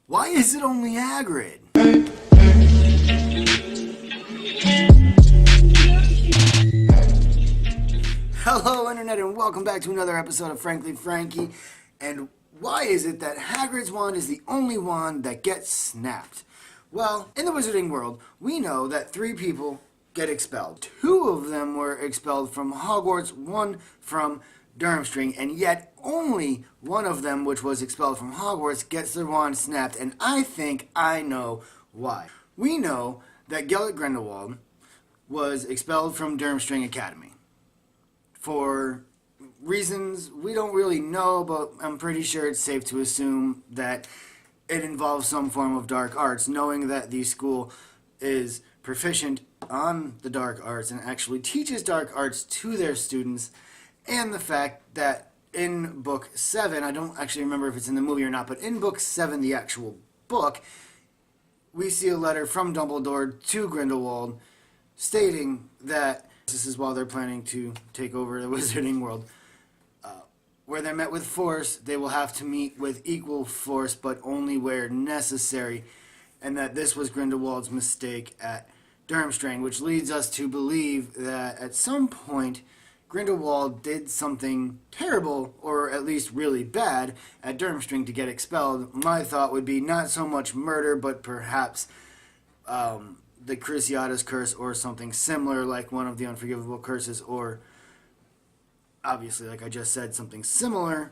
Why is it only Hagrid? Hello, Internet, and welcome back to another episode of Frankly Frankie. And why is it that Hagrid's wand is the only wand that gets snapped? Well, in the wizarding world, we know that 3 people get expelled. 2 of them were expelled from Hogwarts, 1 from Durmstrang, and yet only one of them, which was expelled from Hogwarts, gets their wand snapped, and I think I know why. We know that Gellert Grindelwald was expelled from Durmstrang Academy for reasons we don't really know, but I'm pretty sure it's safe to assume that it involves some form of dark arts, knowing that the school is proficient on the dark arts and actually teaches dark arts to their students, and the fact that in book 7, I don't actually remember if it's in the movie or not, but in book 7, the actual book, we see a letter from Dumbledore to Grindelwald stating that this is while they're planning to take over the wizarding world. Where they're met with force, they will have to meet with equal force, but only where necessary, and that this was Grindelwald's mistake at Durmstrang, which leads us to believe that at some point Grindelwald did something terrible, or at least really bad, at Durmstrang to get expelled. My thought would be not so much murder, but perhaps the Cruciatus curse or something similar, like one of the unforgivable curses, or obviously, like I just said, something similar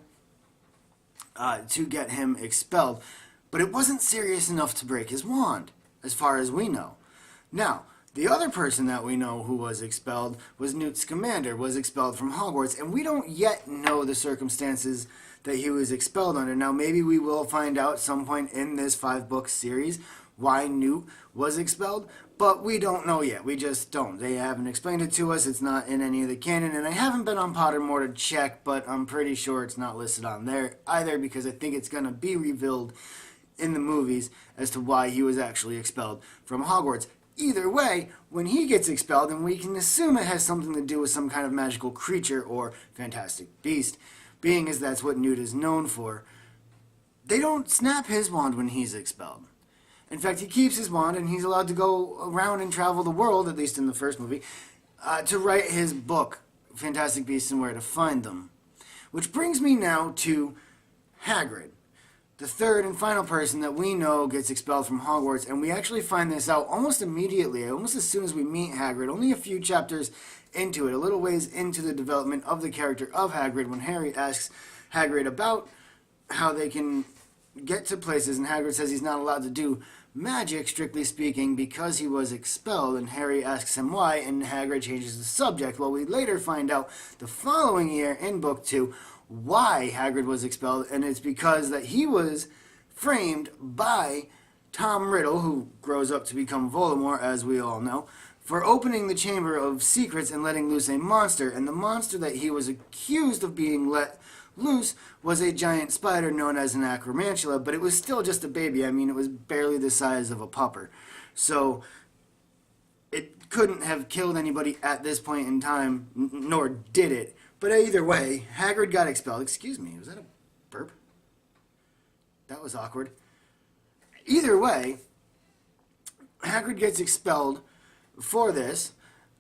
to get him expelled. But it wasn't serious enough to break his wand, as far as we know. Now, the other person that we know who was expelled was Newt Scamander, was expelled from Hogwarts, and we don't yet know the circumstances that he was expelled under. Now, maybe we will find out some point in this 5-book series why Newt was expelled, but we don't know yet. We just don't. They haven't explained it to us. It's not in any of the canon, and I haven't been on Pottermore to check, but I'm pretty sure it's not listed on there either, because I think it's going to be revealed in the movies as to why he was actually expelled from Hogwarts. Either way, when he gets expelled, and we can assume it has something to do with some kind of magical creature or fantastic beast, being as that's what Newt is known for, they don't snap his wand when he's expelled. In fact, he keeps his wand, and he's allowed to go around and travel the world, at least in the first movie, to write his book, Fantastic Beasts and Where to Find Them. Which brings me now to Hagrid, the third and final person that we know gets expelled from Hogwarts, and we actually find this out almost immediately, almost as soon as we meet Hagrid, only a few chapters into it, a little ways into the development of the character of Hagrid, when Harry asks Hagrid about how they can get to places, and Hagrid says he's not allowed to do magic, strictly speaking, because he was expelled, and Harry asks him why, and Hagrid changes the subject. Well, we later find out the following year in book 2 why Hagrid was expelled, and it's because that he was framed by Tom Riddle, who grows up to become Voldemort, as we all know, for opening the Chamber of Secrets and letting loose a monster, and the monster that he was accused of being let loose was a giant spider known as an acromantula, but it was still just a baby. I mean, it was barely the size of a pupper. So it couldn't have killed anybody at this point in time, nor did it. But either way, Hagrid got expelled. Excuse me, was that a burp? That was awkward. Either way, Hagrid gets expelled for this,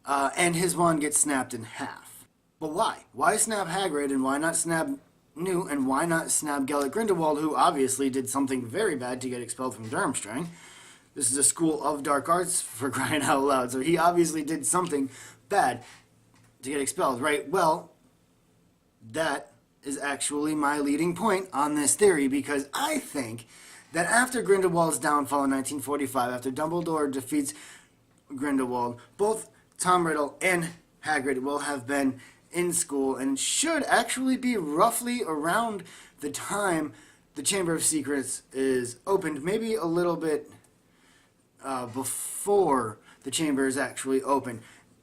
and his wand gets snapped in half. But why? Why snap Hagrid, and why not snap Newt, and why not snap Gellert Grindelwald, who obviously did something very bad to get expelled from Durmstrang? This is a school of dark arts, for crying out loud, so he obviously did something bad to get expelled, right? Well, that is actually my leading point on this theory, because I think that after Grindelwald's downfall in 1945, after Dumbledore defeats Grindelwald, both Tom Riddle and Hagrid will have been in school, and should actually be roughly around the time the Chamber of Secrets is opened, maybe a little bit before the chamber is actually open.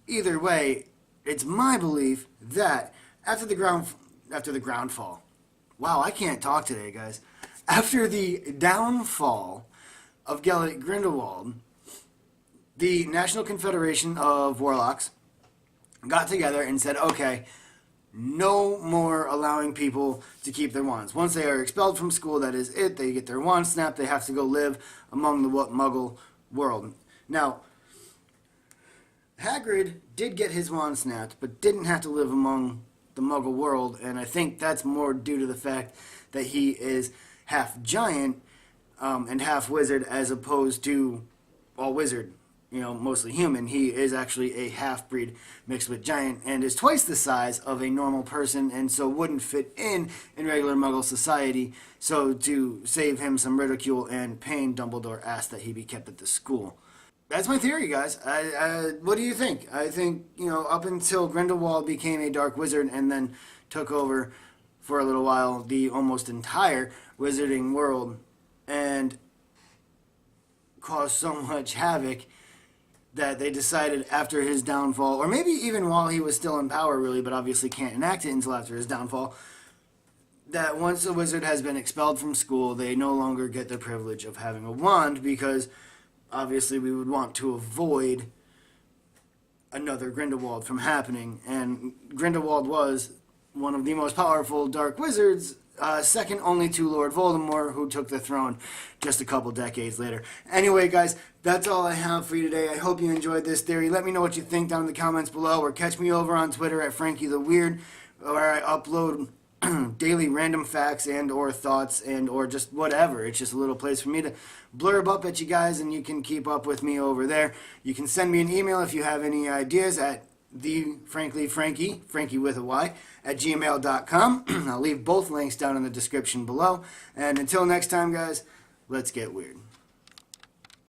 Either way, it's my belief that after the groundfall, wow, I can't talk today, guys. After the downfall of Gellert Grindelwald, the National Confederation of Warlocks got together and said, okay, no more allowing people to keep their wands. Once they are expelled from school, that is it. They get their wand snapped. They have to go live among the Muggle world. Now, Hagrid did get his wand snapped, but didn't have to live among the Muggle world, and I think that's more due to the fact that he is half giant and half wizard, as opposed to all wizard, mostly human. He is actually a half-breed mixed with giant and is twice the size of a normal person, and so wouldn't fit in regular Muggle society. So to save him some ridicule and pain, Dumbledore asked that he be kept at the school. That's my theory, guys. What do you think? I think, up until Grindelwald became a dark wizard and then took over for a little while the almost entire wizarding world and caused so much havoc that they decided after his downfall, or maybe even while he was still in power, really, but obviously can't enact it until after his downfall, that once a wizard has been expelled from school, they no longer get the privilege of having a wand, because obviously we would want to avoid another Grindelwald from happening. And Grindelwald was one of the most powerful dark wizards, second only to Lord Voldemort, who took the throne just a couple decades later. Anyway, guys, that's all I have for you today. I hope you enjoyed this theory. Let me know what you think down in the comments below, or catch me over on Twitter at Frankie the Weird, where I upload daily random facts and or thoughts and or just whatever. It's just a little place for me to blurb up at you guys, and you can keep up with me over there. You can send me an email if you have any ideas at Frankie with a Y, at gmail.com. I'll leave both links down in the description below. And until next time, guys, let's get weird.